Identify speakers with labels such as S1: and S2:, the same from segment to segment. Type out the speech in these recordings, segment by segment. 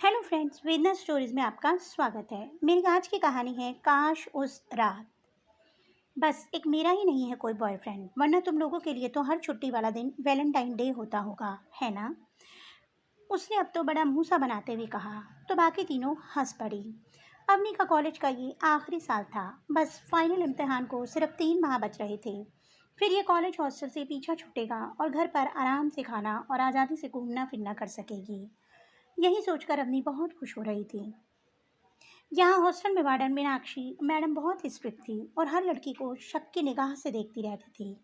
S1: Hello friends, वेदना stories में आपका स्वागत है। मेरी आज की कहानी है काश उस रात। बस एक मेरा ही नहीं है कोई बॉयफ्रेंड, वरना तुम लोगों के लिए तो हर छुट्टी वाला दिन वैलेंटाइन डे होता होगा, है ना। उसने अब तो बड़ा मुंह सा बनाते हुए कहा। तो बाकी तीनों हंस पड़ी। अवनी का कॉलेज का ये आखिरी साल था। बस फाइनल इम्तिहान को सिर्फ 3 माह बच रहे थे। फिर ये कॉलेज हॉस्टल से पीछा छूटेगा और घर पर आराम से खाना और आज़ादी से घूमना फिरना कर सकेगी। यही सोचकर अवनी बहुत खुश हो रही थी। यहाँ हॉस्टल में वार्डन मीनाक्षी मैडम बहुत ही स्ट्रिक्ट थी और हर लड़की को शक की निगाह से देखती रहती थी।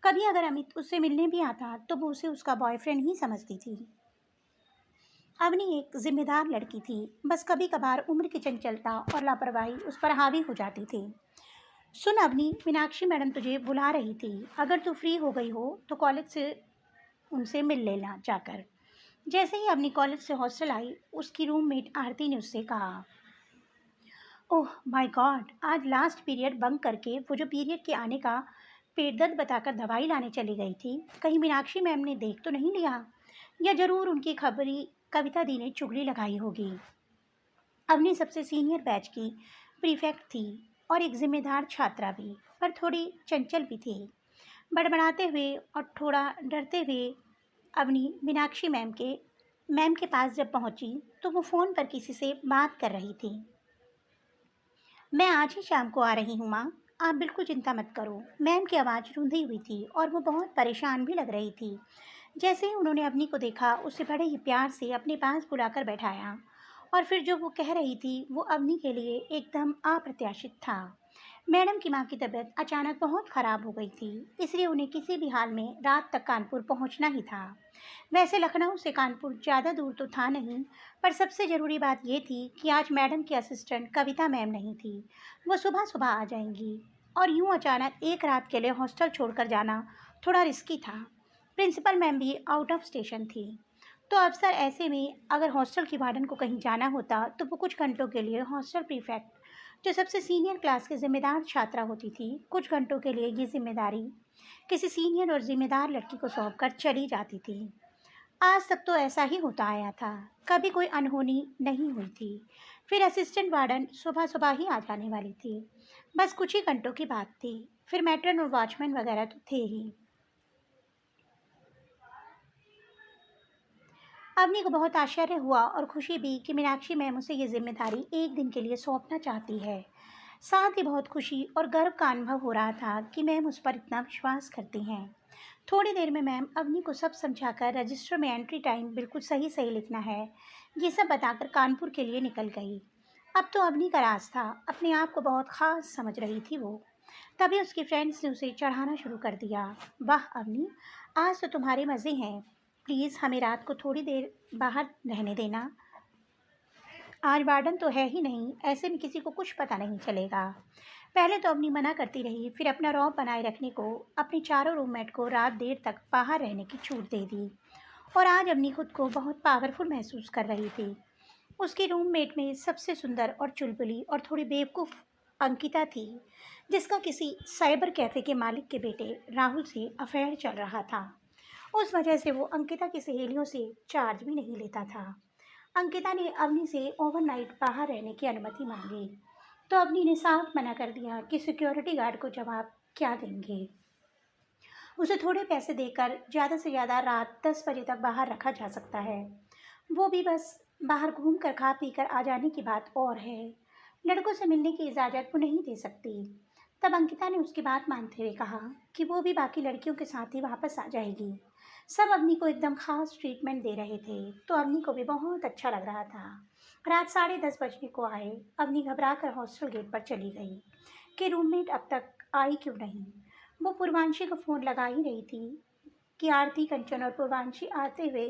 S1: कभी अगर अमित उससे मिलने भी आता तो वो उसे उसका बॉयफ्रेंड ही समझती थी। अवनी एक जिम्मेदार लड़की थी। बस कभी कभार उम्र की चंचलता और लापरवाही उस पर हावी हो जाती थी। सुन अवनी, मीनाक्षी मैडम तुझे बुला रही थी। अगर तू फ्री हो गई हो तो कॉलेज से उनसे मिल लेना जाकर। जैसे ही अवनी कॉलेज से हॉस्टल आई, उसकी रूममेट आरती ने उससे कहा, ओह माय गॉड, आज लास्ट पीरियड बंक करके वो जो पीरियड के आने का पेट दर्द बताकर दवाई लाने चली गई थी, कहीं मीनाक्षी मैम ने देख तो नहीं लिया, या जरूर उनकी खबरी कविता दी ने चुगली लगाई होगी। अवनी सबसे सीनियर बैच की प्रीफेक्ट थी और एक जिम्मेदार छात्रा भी, पर थोड़ी चंचल भी थी। बड़बड़ाते हुए और थोड़ा डरते हुए अवनी मीनाक्षी मैम के पास जब पहुंची तो वो फ़ोन पर किसी से बात कर रही थी। मैं आज ही शाम को आ रही हूँ माँ, आप बिल्कुल चिंता मत करो। मैम की आवाज़ रूंधी हुई थी और वो बहुत परेशान भी लग रही थी। जैसे ही उन्होंने अवनी को देखा, उसे बड़े ही प्यार से अपने पास बुलाकर बैठाया और फिर जो वो कह रही थी वो अवनी के लिए एकदम अप्रत्याशित था। मैडम की माँ की तबीयत अचानक बहुत ख़राब हो गई थी, इसलिए उन्हें किसी भी हाल में रात तक कानपुर पहुँचना ही था। वैसे लखनऊ से कानपुर ज़्यादा दूर तो था नहीं, पर सबसे ज़रूरी बात यह थी कि आज मैडम की असिस्टेंट कविता मैम नहीं थी। वो सुबह सुबह आ जाएंगी और यूं अचानक एक रात के लिए हॉस्टल छोड़कर जाना थोड़ा रिस्की था। प्रिंसिपल मैम भी आउट ऑफ स्टेशन थी। तो अक्सर ऐसे में अगर हॉस्टल की वार्डन को कहीं जाना होता तो वो कुछ घंटों के लिए हॉस्टल प्रीफेक्ट, जो सबसे सीनियर क्लास की जिम्मेदार छात्रा होती थी, कुछ घंटों के लिए ये जिम्मेदारी किसी सीनियर और जिम्मेदार लड़की को सौंप कर चली जाती थी। आज तक तो ऐसा ही होता आया था, कभी कोई अनहोनी नहीं हुई थी। फिर असिस्टेंट वार्डन सुबह सुबह ही आ जाने वाली थी। बस कुछ ही घंटों की बात थी। फिर मैट्रन और वॉचमैन वगैरह तो थे ही। अवनी को बहुत आश्चर्य हुआ और खुशी भी कि मीनाक्षी मैम उसे ये जिम्मेदारी एक दिन के लिए सौंपना चाहती है। साथ ही बहुत खुशी और गर्व का अनुभव हो रहा था कि मैम उस पर इतना विश्वास करती हैं। थोड़ी देर में मैम अवनी को सब समझाकर रजिस्टर में एंट्री टाइम बिल्कुल सही सही लिखना है, ये सब बताकर कानपुर के लिए निकल गई। अब तो अवनी का राज था, अपने आप को बहुत खास समझ रही थी वो। तभी उसकी फ्रेंड्स ने उसे चढ़ाना शुरू कर दिया। वाह अवनी, आज तो तुम्हारे मज़े हैं। प्लीज़ हमें रात को थोड़ी देर बाहर रहने देना। आज वार्डन तो है ही नहीं, ऐसे में किसी को कुछ पता नहीं चलेगा। पहले तो अवनी मना करती रही, फिर अपना रौब बनाए रखने को अपनी चारों रूममेट को रात देर तक बाहर रहने की छूट दे दी। और आज अवनी खुद को बहुत पावरफुल महसूस कर रही थी। उसकी रूममेट में सबसे सुंदर और चुलबुली और थोड़ी बेवकूफ़ अंकिता थी, जिसका किसी साइबर कैफ़े के मालिक के बेटे राहुल से अफेयर चल रहा था। उस वजह से वो अंकिता की सहेलियों से चार्ज भी नहीं लेता था। अंकिता ने अवनी से ओवरनाइट बाहर रहने की अनुमति मांगी, तो अवनी ने साफ मना कर दिया कि सिक्योरिटी गार्ड को जवाब क्या देंगे। उसे थोड़े पैसे देकर ज़्यादा से ज़्यादा रात 10 बजे तक बाहर रखा जा सकता है, वो भी बस बाहर घूम कर खा पी कर आ जाने की बात और है। लड़कों से मिलने की इजाज़त वो नहीं दे सकती। तब अंकिता ने उसकी बात मानते हुए कहा कि वो भी बाकी लड़कियों के साथ ही वापस आ जाएगी। सब अवनी को एकदम खास ट्रीटमेंट दे रहे थे, तो अवनी को भी बहुत अच्छा लग रहा था। रात 10:30 बजने को आए। अवनी घबरा कर हॉस्टल गेट पर चली गई कि रूममेट अब तक आई क्यों नहीं। वो पूर्वांशी को फ़ोन लगा ही रही थी कि आरती, कंचन और पूर्वांशी आते हुए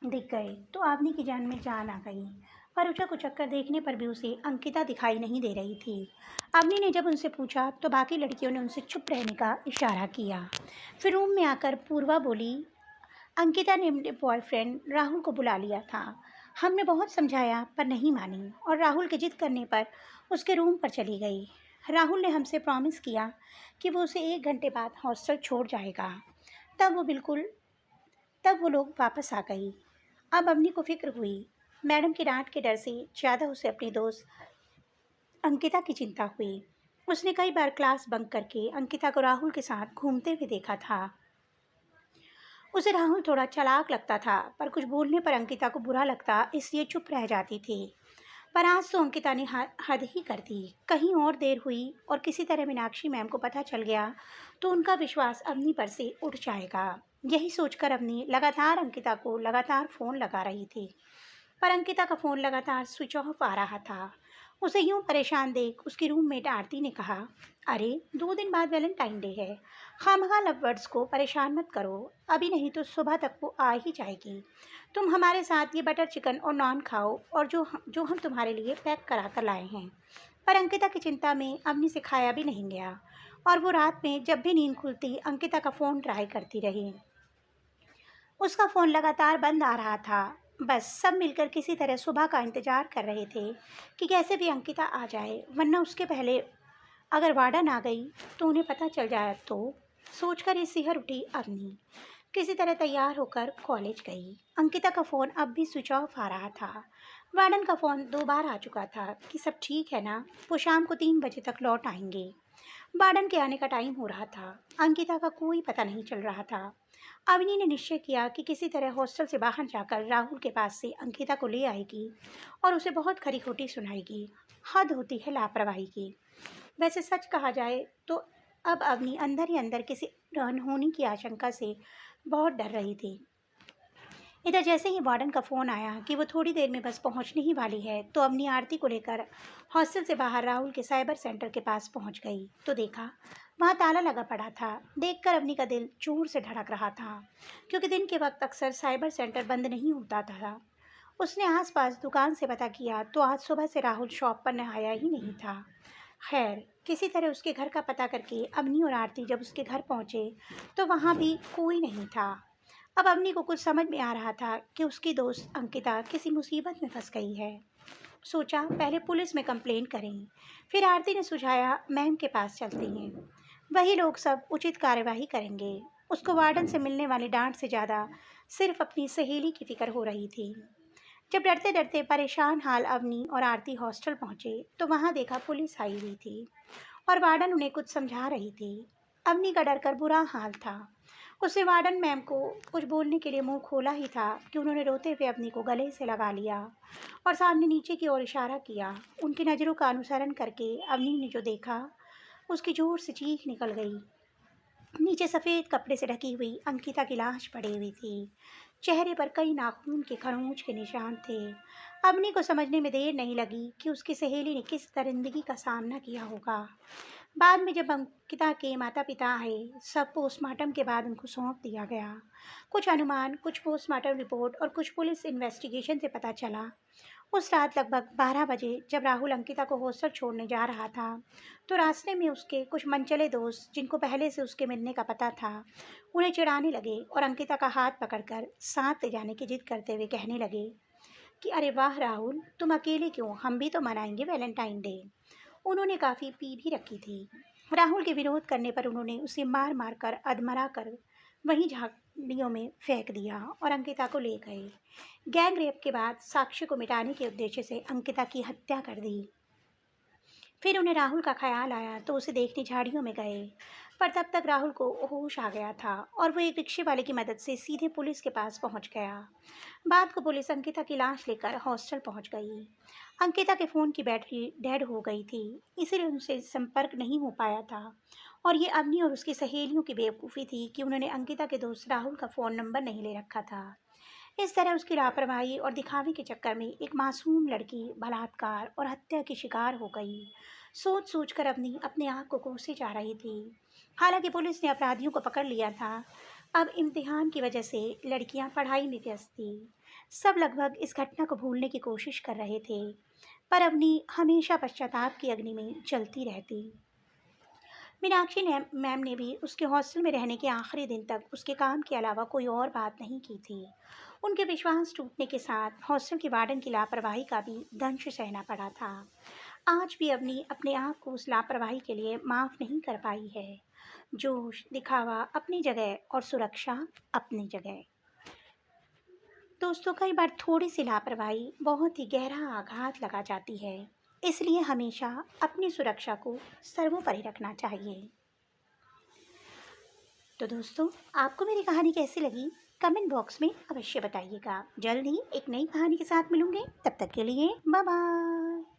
S1: दिख गए, तो अवनी की जान में जान आ गई। पर उचक उचक कर देखने पर भी उसे अंकिता दिखाई नहीं दे रही थी। अवनी ने जब उनसे पूछा तो बाकी लड़कियों ने उनसे चुप रहने का इशारा किया। फिर रूम में आकर पूर्वा बोली, अंकिता ने अपने बॉयफ्रेंड राहुल को बुला लिया था। हमने बहुत समझाया पर नहीं मानी और राहुल के जिद करने पर उसके रूम पर चली गई। राहुल ने हमसे प्रॉमिस किया कि वो उसे 1 घंटे बाद हॉस्टल छोड़ जाएगा। तब वो लोग वापस आ गई। अब अवनी को फिक्र हुई। मैडम की डांट के डर से ज़्यादा उसे अपनी दोस्त अंकिता की चिंता हुई। उसने कई बार क्लास बंक करके अंकिता को राहुल के साथ घूमते हुए देखा था। उसे राहुल थोड़ा चालाक लगता था, पर कुछ बोलने पर अंकिता को बुरा लगता, इसलिए चुप रह जाती थी। पर आज तो अंकिता ने हद ही कर दी। कहीं और देर हुई और किसी तरह मीनाक्षी मैम को पता चल गया तो उनका विश्वास अवनी पर से उठ जाएगा। यही सोचकर अवनी लगातार अंकिता को लगातार फ़ोन लगा रही थी, पर अंकिता का फ़ोन लगातार स्विच ऑफ आ रहा था। उसे यूं परेशान देख उसकी रूममेट आरती ने कहा, अरे 2 दिन बाद वैलेंटाइन डे है, खामखा लवबर्ड्स को परेशान मत करो, अभी नहीं तो सुबह तक वो आ ही जाएगी। तुम हमारे साथ ये बटर चिकन और नॉन खाओ, और जो हम तुम्हारे लिए पैक करा कर लाए हैं। पर अंकिता की चिंता में अवनी से खाया भी नहीं गया, और वो रात में जब भी नींद खुलती अंकिता का फ़ोन ट्राई करती रही। उसका फ़ोन लगातार बंद आ रहा था। बस सब मिलकर किसी तरह सुबह का इंतज़ार कर रहे थे कि कैसे भी अंकिता आ जाए, वरना उसके पहले अगर वार्डन आ गई तो उन्हें पता चल जाए तो। सोचकर ये सिहर उठी अवनी किसी तरह तैयार होकर कॉलेज गई। अंकिता का फ़ोन अब भी स्विच ऑफ आ रहा था। वार्डन का फ़ोन 2 बार आ चुका था कि सब ठीक है ना, वो शाम को 3 बजे तक लौट आएंगे। वार्डन के आने का टाइम हो रहा था। अंकिता का कोई पता नहीं चल रहा था। अवनी ने निश्चय किया कि किसी तरह हॉस्टल से बाहर जाकर राहुल के पास से अंकिता को ले आएगी और उसे बहुत खरी खोटी सुनाएगी। हद होती है लापरवाही की। वैसे सच कहा जाए तो अब अवनी अंदर ही अंदर किसी अनहोनी की आशंका से बहुत डर रही थी। इधर जैसे ही वार्डन का फ़ोन आया कि वो थोड़ी देर में बस पहुंचने ही वाली है, तो अवनी आरती को लेकर हॉस्टल से बाहर राहुल के साइबर सेंटर के पास पहुंच गई तो देखा वहाँ ताला लगा पड़ा था। देखकर अवनी का दिल जोर से धड़क रहा था, क्योंकि दिन के वक्त अक्सर साइबर सेंटर बंद नहीं होता था। उसने आसपास दुकान से पता किया तो आज सुबह से राहुल शॉप पर आया ही नहीं था। खैर, किसी तरह उसके घर का पता करके अवनी और आरती जब उसके घर पहुंचे तो वहाँ भी कोई नहीं था। अब अवनी को कुछ समझ में आ रहा था कि उसकी दोस्त अंकिता किसी मुसीबत में फंस गई है। सोचा पहले पुलिस में कंप्लेंट करें। फिर आरती ने सुझाया मैम के पास चलते हैं, वही लोग सब उचित कार्यवाही करेंगे। उसको वार्डन से मिलने वाली डांट से ज़्यादा सिर्फ अपनी सहेली की फिक्र हो रही थी। जब डरते डरते परेशान हाल अवनी और आरती हॉस्टल पहुंचे तो वहां देखा पुलिस आई हुई थी और वार्डन उन्हें कुछ समझा रही थी। अवनी का डर कर बुरा हाल था। उसने वार्डन मैम को कुछ बोलने के लिए मुंह खोला ही था कि उन्होंने रोते हुए अवनी को गले से लगा लिया और सामने नीचे की ओर इशारा किया। उनकी नज़रों का अनुसरण करके अवनी ने जो देखा, उसकी जोर से चीख निकल गई। नीचे सफ़ेद कपड़े से ढकी हुई अंकिता की लाश पड़ी हुई थी। चेहरे पर कई नाखून के खरोंच के निशान थे। अवनी को समझने में देर नहीं लगी कि उसकी सहेली ने किस दरिंदगी का सामना किया होगा। बाद में जब अंकिता के माता पिता आए, सब पोस्टमार्टम के बाद उनको सौंप दिया गया। कुछ अनुमान, कुछ पोस्टमार्टम रिपोर्ट और कुछ पुलिस इन्वेस्टिगेशन से पता चला। उस रात लगभग 12 बजे जब राहुल अंकिता को हॉस्टल छोड़ने जा रहा था तो रास्ते में उसके कुछ मनचले दोस्त, जिनको पहले से उसके मिलने का पता था, उन्हें चिढ़ाने लगे और अंकिता का हाथ पकड़कर साथ ले जाने की जिद करते हुए कहने लगे कि अरे वाह राहुल, तुम अकेले क्यों, हम भी तो मनाएंगे वैलेंटाइन डे। उन्होंने काफ़ी पी भी रखी थी। राहुल के विरोध करने पर उन्होंने उसे मार मार कर अधमरा कर वहीं झाड़ियों में फेंक दिया और अंकिता को ले गए। गैंग रेप के बाद साक्ष्य को मिटाने के उद्देश्य से अंकिता की हत्या कर दी। फिर उन्हें राहुल का ख्याल आया तो उसे देखने झाड़ियों में गए, पर तब तक राहुल को होश आ गया था और वो एक रिक्शे वाले की मदद से सीधे पुलिस के पास पहुंच गया। बाद को पुलिस अंकिता की लाश लेकर हॉस्टल पहुंच गई। अंकिता के फ़ोन की बैटरी डेड हो गई थी, इसीलिए उनसे संपर्क नहीं हो पाया था। और ये अवनी और उसकी सहेलियों की बेवकूफ़ी थी कि उन्होंने अंकिता के दोस्त राहुल का फ़ोन नंबर नहीं ले रखा था। इस तरह उसकी लापरवाही और दिखावे के चक्कर में एक मासूम लड़की बलात्कार और हत्या की शिकार हो गई। सोच सोच कर अवनी अपने आप को कोसे जा रही थी। हालांकि पुलिस ने अपराधियों को पकड़ लिया था। अब इम्तिहान की वजह से लड़कियां पढ़ाई में व्यस्त थी। सब लगभग इस घटना को भूलने की कोशिश कर रहे थे, पर अवनी हमेशा पश्चाताप की अग्नि में जलती रहती। मीनाक्षी ने मैम ने भी उसके हॉस्टल में रहने के आखिरी दिन तक उसके काम के अलावा कोई और बात नहीं की थी। उनके विश्वास टूटने के साथ हॉस्टल की वार्डन की लापरवाही का भी दंश सहना पड़ा था। आज भी अवनी अपने आप को उस लापरवाही के लिए माफ़ नहीं कर पाई है। जोश दिखावा अपनी जगह और सुरक्षा अपनी जगह। दोस्तों कई बार थोड़ी सी लापरवाही बहुत ही गहरा आघात लगा जाती है, इसलिए हमेशा अपनी सुरक्षा को सर्वोपरि रखना चाहिए। तो दोस्तों, आपको मेरी कहानी कैसी लगी कमेंट बॉक्स में अवश्य बताइएगा। जल्द ही एक नई कहानी के साथ मिलूंगे, तब तक के लिए बाय बाय।